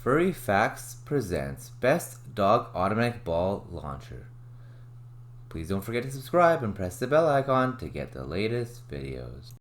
Furry Facts presents Best Dog Automatic Ball Launcher. Please don't forget to subscribe and press the bell icon to get the latest videos.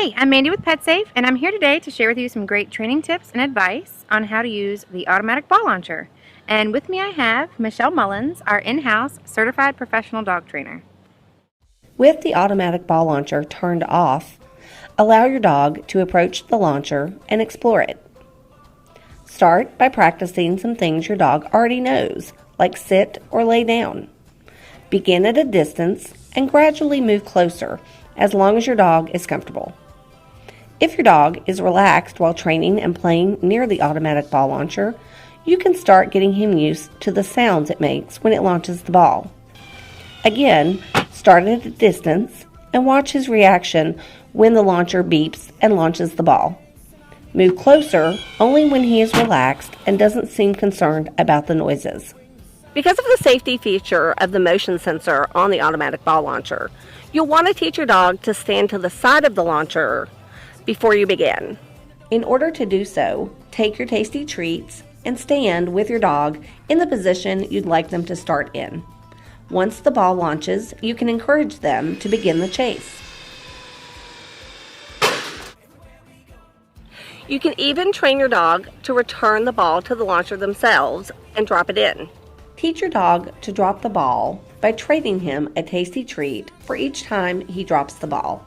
Hi, I'm Mandy with PetSafe, and I'm here today to share with you some great training tips and advice on how to use the automatic ball launcher. And with me I have Michelle Mullins, our in-house certified professional dog trainer. With the automatic ball launcher turned off, allow your dog to approach the launcher and explore it. Start by practicing some things your dog already knows, like sit or lay down. Begin at a distance and gradually move closer as long as your dog is comfortable. If your dog is relaxed while training and playing near the automatic ball launcher, you can start getting him used to the sounds it makes when it launches the ball. Again, start at a distance and watch his reaction when the launcher beeps and launches the ball. Move closer only when he is relaxed and doesn't seem concerned about the noises. Because of the safety feature of the motion sensor on the automatic ball launcher, you'll want to teach your dog to stand to the side of the launcher before you begin. In order to do so, take your tasty treats and stand with your dog in the position you'd like them to start in. Once the ball launches, you can encourage them to begin the chase. You can even train your dog to return the ball to the launcher themselves and drop it in. Teach your dog to drop the ball by trading him a tasty treat for each time he drops the ball.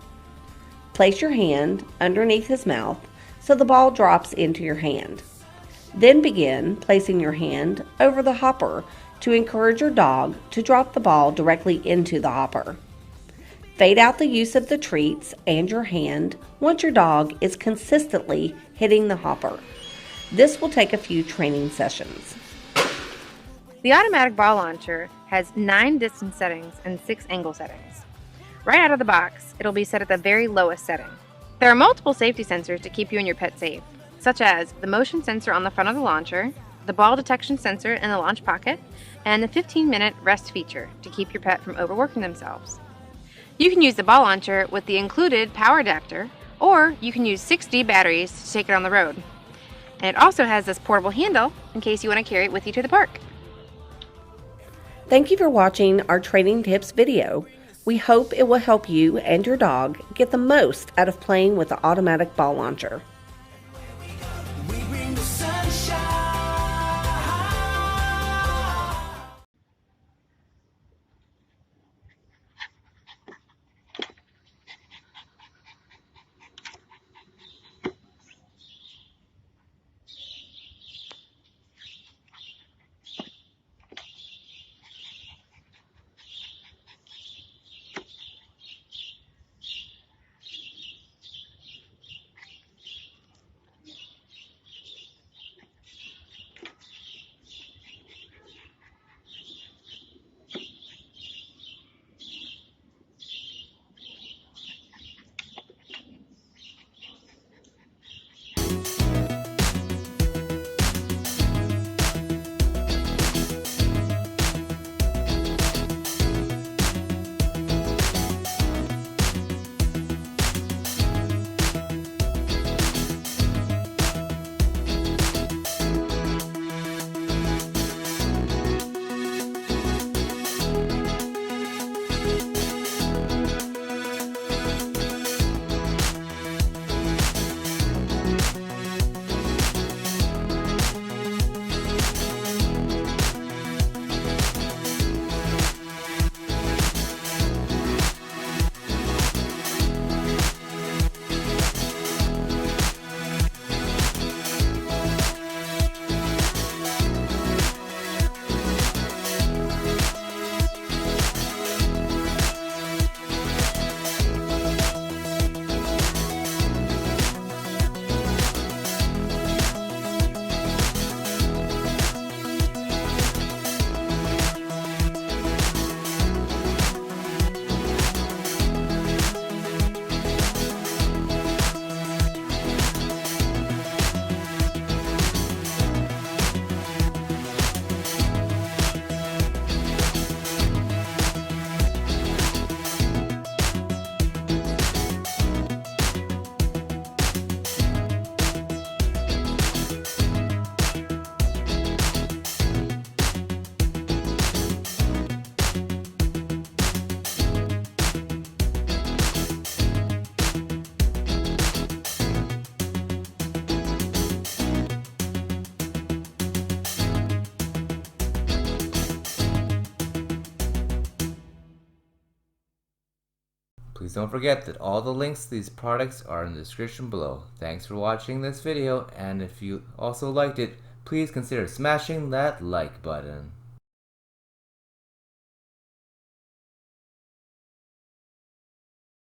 Place your hand underneath his mouth so the ball drops into your hand. Then begin placing your hand over the hopper to encourage your dog to drop the ball directly into the hopper. Fade out the use of the treats and your hand once your dog is consistently hitting the hopper. This will take a few training sessions. The automatic ball launcher has 9 distance settings and 6 angle settings. Right out of the box, it'll be set at the very lowest setting. There are multiple safety sensors to keep you and your pet safe, such as the motion sensor on the front of the launcher, the ball detection sensor in the launch pocket, and the 15-minute rest feature to keep your pet from overworking themselves. You can use the ball launcher with the included power adapter, or you can use 6D batteries to take it on the road. And it also has this portable handle in case you want to carry it with you to the park. Thank you for watching our training tips video. We hope it will help you and your dog get the most out of playing with the automatic ball launcher. Please don't forget that all the links to these products are in the description below. Thanks for watching this video, and if you also liked it, please consider smashing that like button.